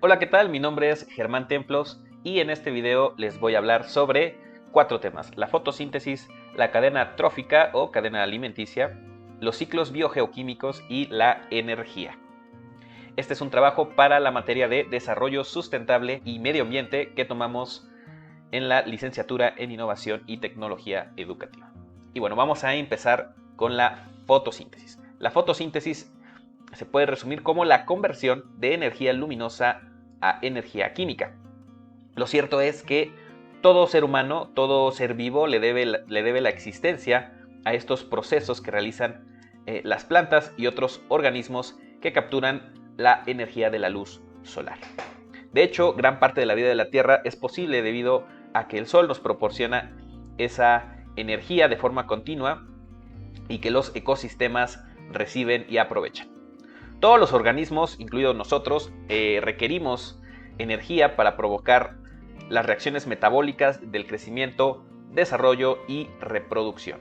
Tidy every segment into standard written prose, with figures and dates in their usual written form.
Hola, ¿qué tal? Mi nombre es Germán Templos y en este video les voy a hablar sobre 4 temas: la fotosíntesis, la cadena trófica o cadena alimenticia, los ciclos biogeoquímicos y la energía. Este es un trabajo para la materia de desarrollo sustentable y medio ambiente que tomamos en la licenciatura en innovación y tecnología educativa. Y bueno, vamos a empezar con la fotosíntesis. La fotosíntesis se puede resumir como la conversión de energía luminosa a energía química. Lo cierto es que todo ser humano, todo ser vivo le debe la existencia a estos procesos que realizan las plantas y otros organismos que capturan la energía de la luz solar. De hecho, gran parte de la vida de la Tierra es posible debido a que el Sol nos proporciona esa energía de forma continua y que los ecosistemas reciben y aprovechan. Todos los organismos, incluidos nosotros, requerimos energía para provocar las reacciones metabólicas del crecimiento, desarrollo y reproducción.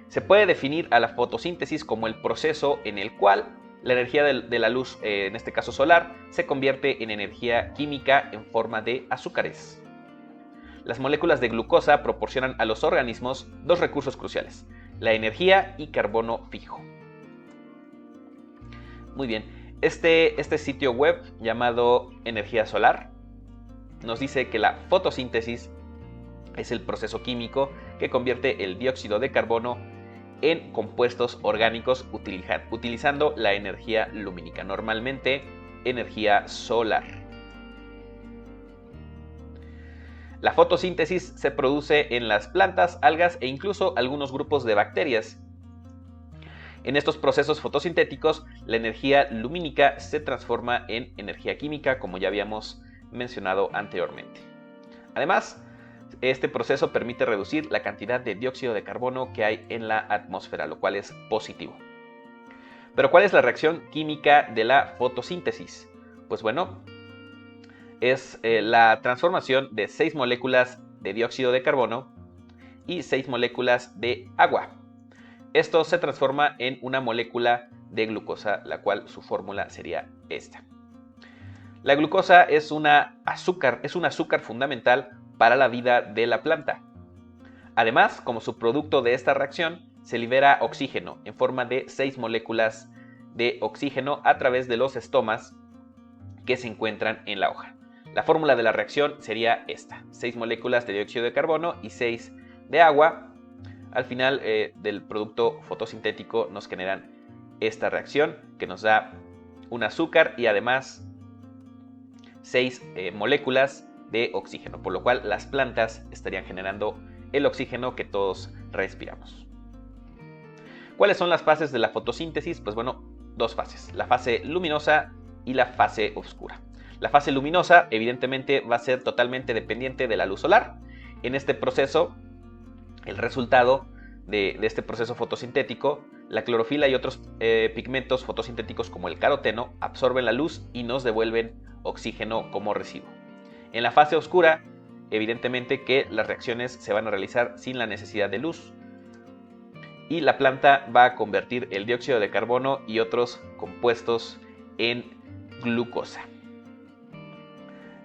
Se puede definir a la fotosíntesis como el proceso en el cual la energía de la luz, en este caso solar, se convierte en energía química en forma de azúcares. Las moléculas de glucosa proporcionan a los organismos dos recursos cruciales: la energía y carbono fijo. Muy bien, este sitio web llamado Energía Solar nos dice que la fotosíntesis es el proceso químico que convierte el dióxido de carbono en compuestos orgánicos utilizando la energía lumínica, normalmente energía solar. La fotosíntesis se produce en las plantas, algas e incluso algunos grupos de bacterias. En estos procesos fotosintéticos, la energía lumínica se transforma en energía química, como ya habíamos mencionado anteriormente. Además, este proceso permite reducir la cantidad de dióxido de carbono que hay en la atmósfera, lo cual es positivo. Pero ¿cuál es la reacción química de la fotosíntesis? Pues bueno, es la transformación de 6 moléculas de dióxido de carbono y 6 moléculas de agua. Esto se transforma en una molécula de glucosa, la cual su fórmula sería esta. La glucosa es un azúcar fundamental para la vida de la planta. Además, como subproducto de esta reacción, se libera oxígeno en forma de 6 moléculas de oxígeno a través de los estomas que se encuentran en la hoja. La fórmula de la reacción sería esta: 6 moléculas de dióxido de carbono y 6 de agua. Al final del producto fotosintético nos generan esta reacción que nos da un azúcar y además 6 moléculas de oxígeno, por lo cual las plantas estarían generando el oxígeno que todos respiramos. ¿Cuáles son las fases de la fotosíntesis? Pues bueno, dos fases: la fase luminosa y la fase oscura. La fase luminosa evidentemente va a ser totalmente dependiente de la luz solar. En este proceso, el resultado de este proceso fotosintético, la clorofila y otros pigmentos fotosintéticos como el caroteno absorben la luz y nos devuelven oxígeno como residuo. En la fase oscura, evidentemente que las reacciones se van a realizar sin la necesidad de luz y la planta va a convertir el dióxido de carbono y otros compuestos en glucosa.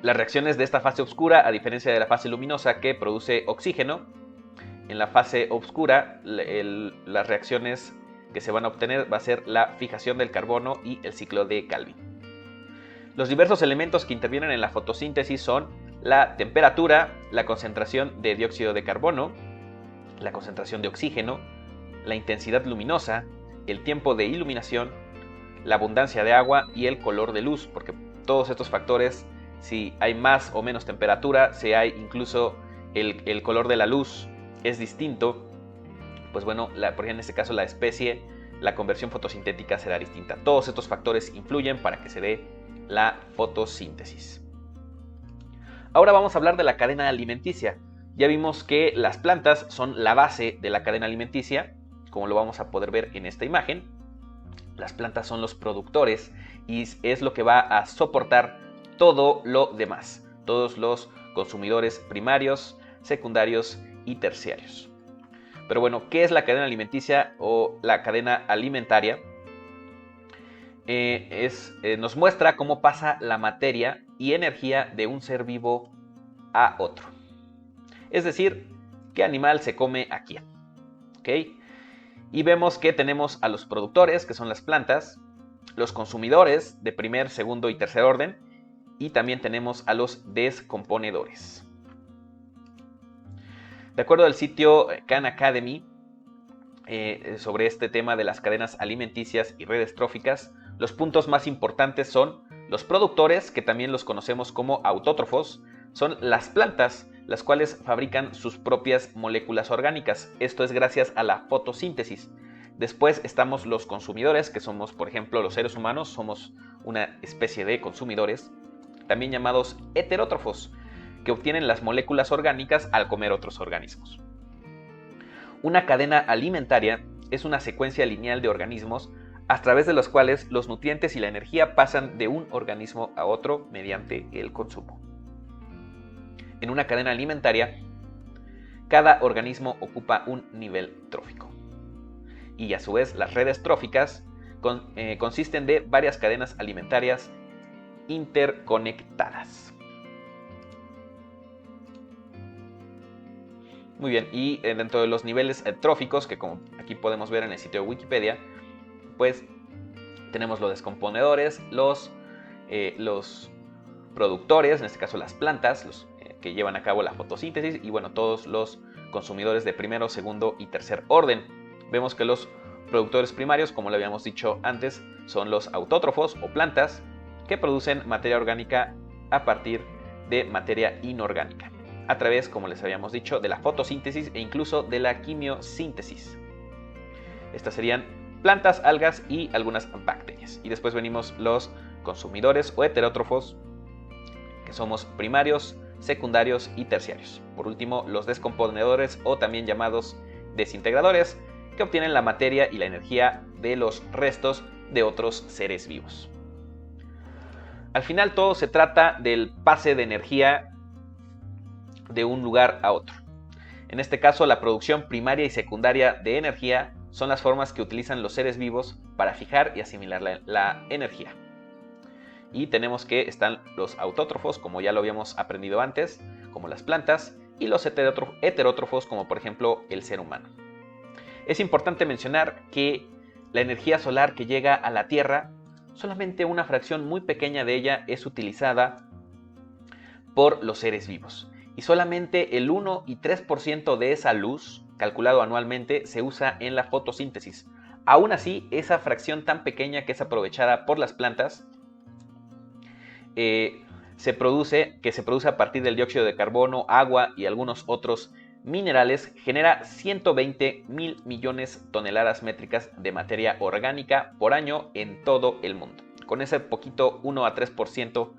Las reacciones de esta fase oscura, a diferencia de la fase luminosa que produce oxígeno, en la fase oscura las reacciones que se van a obtener va a ser la fijación del carbono y el ciclo de Calvin. Los diversos elementos que intervienen en la fotosíntesis son la temperatura, la concentración de dióxido de carbono, la concentración de oxígeno, la intensidad luminosa, el tiempo de iluminación, la abundancia de agua y el color de luz, porque todos estos factores, si hay más o menos temperatura, si hay incluso el color de la luz es distinto, pues bueno, por ejemplo en este caso la especie, la conversión fotosintética será distinta. Todos estos factores influyen para que se dé la fotosíntesis. Ahora vamos a hablar de la cadena alimenticia. Ya vimos que las plantas son la base de la cadena alimenticia, como lo vamos a poder ver en esta imagen. Las plantas son los productores y es lo que va a soportar todo lo demás, todos los consumidores primarios, secundarios y terciarios. Pero bueno, ¿qué es la cadena alimenticia o la cadena alimentaria? Nos muestra cómo pasa la materia y energía de un ser vivo a otro. Es decir, qué animal se come a quién. ¿Ok? Y vemos que tenemos a los productores, que son las plantas, los consumidores de primer, segundo y tercer orden, y también tenemos a los descomponedores. De acuerdo al sitio Khan Academy, sobre este tema de las cadenas alimenticias y redes tróficas, los puntos más importantes son los productores, que también los conocemos como autótrofos, son las plantas, las cuales fabrican sus propias moléculas orgánicas. Esto es gracias a la fotosíntesis. Después estamos los consumidores, que somos, por ejemplo, los seres humanos, somos una especie de consumidores, también llamados heterótrofos, que obtienen las moléculas orgánicas al comer otros organismos. Una cadena alimentaria es una secuencia lineal de organismos a través de los cuales los nutrientes y la energía pasan de un organismo a otro mediante el consumo. En una cadena alimentaria, cada organismo ocupa un nivel trófico. Y a su vez, las redes tróficas consisten de varias cadenas alimentarias interconectadas. Muy bien, y dentro de los niveles tróficos, que como aquí podemos ver en el sitio de Wikipedia, pues tenemos los descomponedores, los productores, en este caso las plantas, los que llevan a cabo la fotosíntesis, y bueno, todos los consumidores de primero, segundo y tercer orden. Vemos que los productores primarios, como lo habíamos dicho antes, son los autótrofos o plantas que producen materia orgánica a partir de materia inorgánica, a través, como les habíamos dicho, de la fotosíntesis e incluso de la quimiosíntesis. Estas serían plantas, algas y algunas bacterias. Y después venimos los consumidores o heterótrofos, que somos primarios, secundarios y terciarios. Por último, los descomponedores o también llamados desintegradores, que obtienen la materia y la energía de los restos de otros seres vivos. Al final todo se trata del pase de energía de un lugar a otro. En este caso, la producción primaria y secundaria de energía son las formas que utilizan los seres vivos para fijar y asimilar la energía. Y tenemos que están los autótrofos, como ya lo habíamos aprendido antes, como las plantas, y los heterótrofos, como por ejemplo el ser humano. Es importante mencionar que la energía solar que llega a la Tierra, solamente una fracción muy pequeña de ella es utilizada por los seres vivos. Y solamente el 1 y 3% de esa luz, calculado anualmente, se usa en la fotosíntesis. Aún así, esa fracción tan pequeña que es aprovechada por las plantas, se produce a partir del dióxido de carbono, agua y algunos otros minerales, genera 120.000 millones de toneladas métricas de materia orgánica por año en todo el mundo. Con ese poquito 1 a 3%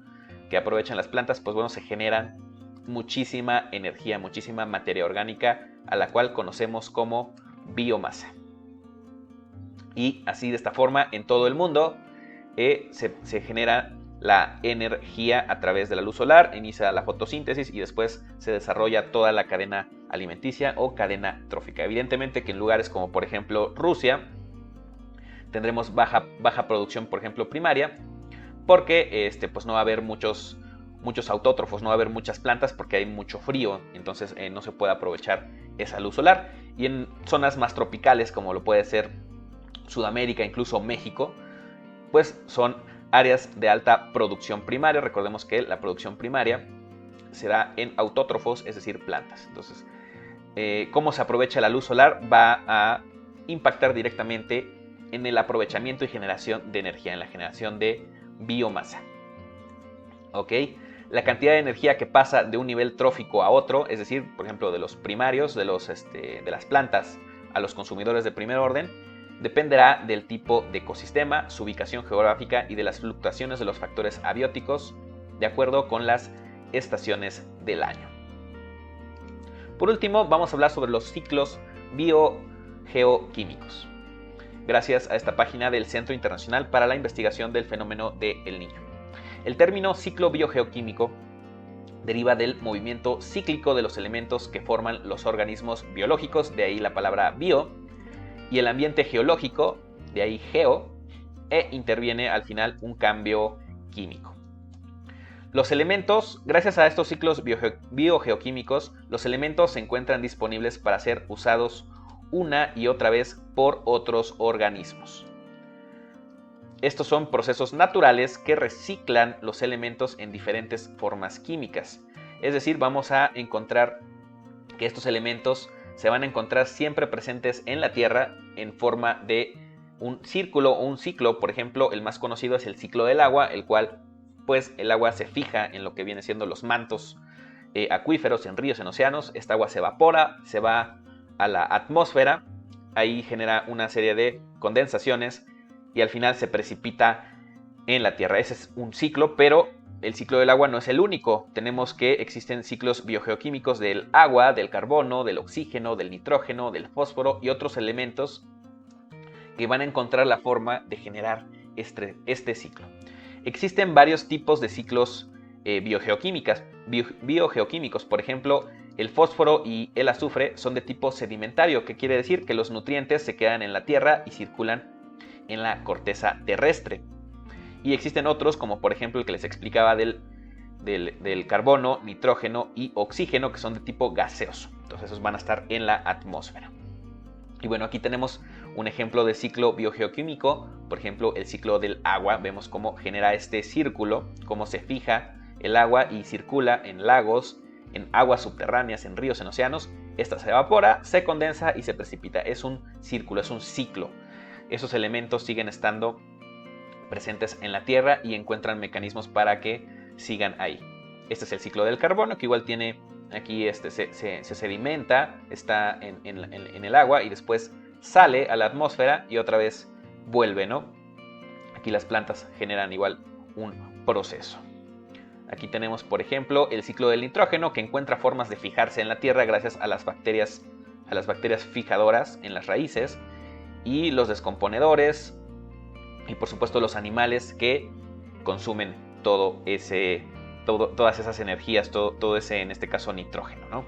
que aprovechan las plantas, pues bueno, se generan muchísima energía, muchísima materia orgánica, a la cual conocemos como biomasa. Y así, de esta forma, en todo el mundo se genera la energía a través de la luz solar, inicia la fotosíntesis y después se desarrolla toda la cadena alimenticia o cadena trófica. Evidentemente que en lugares como por ejemplo Rusia tendremos baja producción, por ejemplo primaria, porque pues no va a haber muchos autótrofos, no va a haber muchas plantas porque hay mucho frío, entonces no se puede aprovechar esa luz solar. Y en zonas más tropicales como lo puede ser Sudamérica, incluso México, pues son áreas de alta producción primaria. Recordemos que la producción primaria se da en autótrofos, es decir, plantas. Entonces, cómo se aprovecha la luz solar va a impactar directamente en el aprovechamiento y generación de energía, en la generación de biomasa. ¿Ok? La cantidad de energía que pasa de un nivel trófico a otro, es decir, por ejemplo, de los primarios, de las plantas a los consumidores de primer orden, dependerá del tipo de ecosistema, su ubicación geográfica y de las fluctuaciones de los factores abióticos, de acuerdo con las estaciones del año. Por último, vamos a hablar sobre los ciclos biogeoquímicos, gracias a esta página del Centro Internacional para la Investigación del Fenómeno de El Niño. El término ciclo biogeoquímico deriva del movimiento cíclico de los elementos que forman los organismos biológicos, de ahí la palabra bio, y el ambiente geológico, de ahí geo, e interviene al final un cambio químico. Los elementos, gracias a estos ciclos biogeoquímicos, los elementos se encuentran disponibles para ser usados una y otra vez por otros organismos. Estos son procesos naturales que reciclan los elementos en diferentes formas químicas. Es decir, vamos a encontrar que estos elementos se van a encontrar siempre presentes en la Tierra en forma de un círculo o un ciclo. Por ejemplo, el más conocido es el ciclo del agua, el cual pues el agua se fija en lo que viene siendo los mantos acuíferos, en ríos, en océanos. Esta agua se evapora, se va a la atmósfera, ahí genera una serie de condensaciones y al final se precipita en la Tierra. Ese es un ciclo, pero el ciclo del agua no es el único. Tenemos que existen ciclos biogeoquímicos del agua, del carbono, del oxígeno, del nitrógeno, del fósforo y otros elementos que van a encontrar la forma de generar este ciclo. Existen varios tipos de ciclos biogeoquímicos. Por ejemplo, el fósforo y el azufre son de tipo sedimentario, que quiere decir que los nutrientes se quedan en la tierra y circulan en la corteza terrestre. Y existen otros, como por ejemplo el que les explicaba del carbono, nitrógeno y oxígeno, que son de tipo gaseoso. Entonces esos van a estar en la atmósfera. Y bueno, aquí tenemos un ejemplo de ciclo biogeoquímico. Por ejemplo, el ciclo del agua. Vemos cómo genera este círculo, cómo se fija el agua y circula en lagos, en aguas subterráneas, en ríos, en océanos. Esta se evapora, se condensa y se precipita. Es un círculo, es un ciclo. Esos elementos siguen estando presentes en la Tierra y encuentran mecanismos para que sigan ahí. Este es el ciclo del carbono, que igual tiene aquí se sedimenta, está en el agua y después sale a la atmósfera y otra vez vuelve, ¿no? Aquí las plantas generan igual un proceso. Aquí tenemos, por ejemplo, el ciclo del nitrógeno, que encuentra formas de fijarse en la tierra gracias a las bacterias fijadoras en las raíces, y los descomponedores, y por supuesto los animales que consumen todas esas energías, todo ese, en este caso, nitrógeno, ¿no?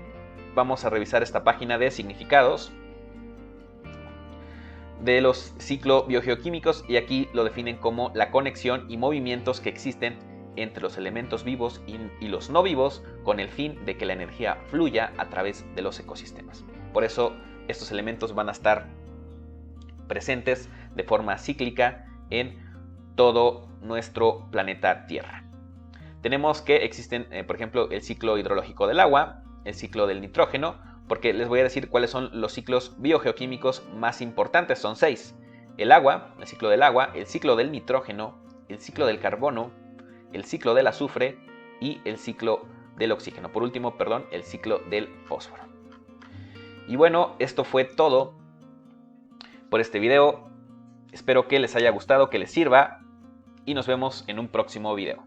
Vamos a revisar esta página de significados de los ciclos biogeoquímicos, y aquí lo definen como la conexión y movimientos que existen entre los elementos vivos y los no vivos, con el fin de que la energía fluya a través de los ecosistemas. Por eso estos elementos van a estar presentes de forma cíclica en todo nuestro planeta Tierra. Tenemos que existen, por ejemplo, el ciclo hidrológico del agua, el ciclo del nitrógeno, porque les voy a decir cuáles son los ciclos biogeoquímicos más importantes. Son 6. El agua, el ciclo del agua, el ciclo del nitrógeno, el ciclo del carbono, el ciclo del azufre y el ciclo del oxígeno. Por último, el ciclo del fósforo. Y bueno, esto fue todo por este video. Espero que les haya gustado, que les sirva, y nos vemos en un próximo video.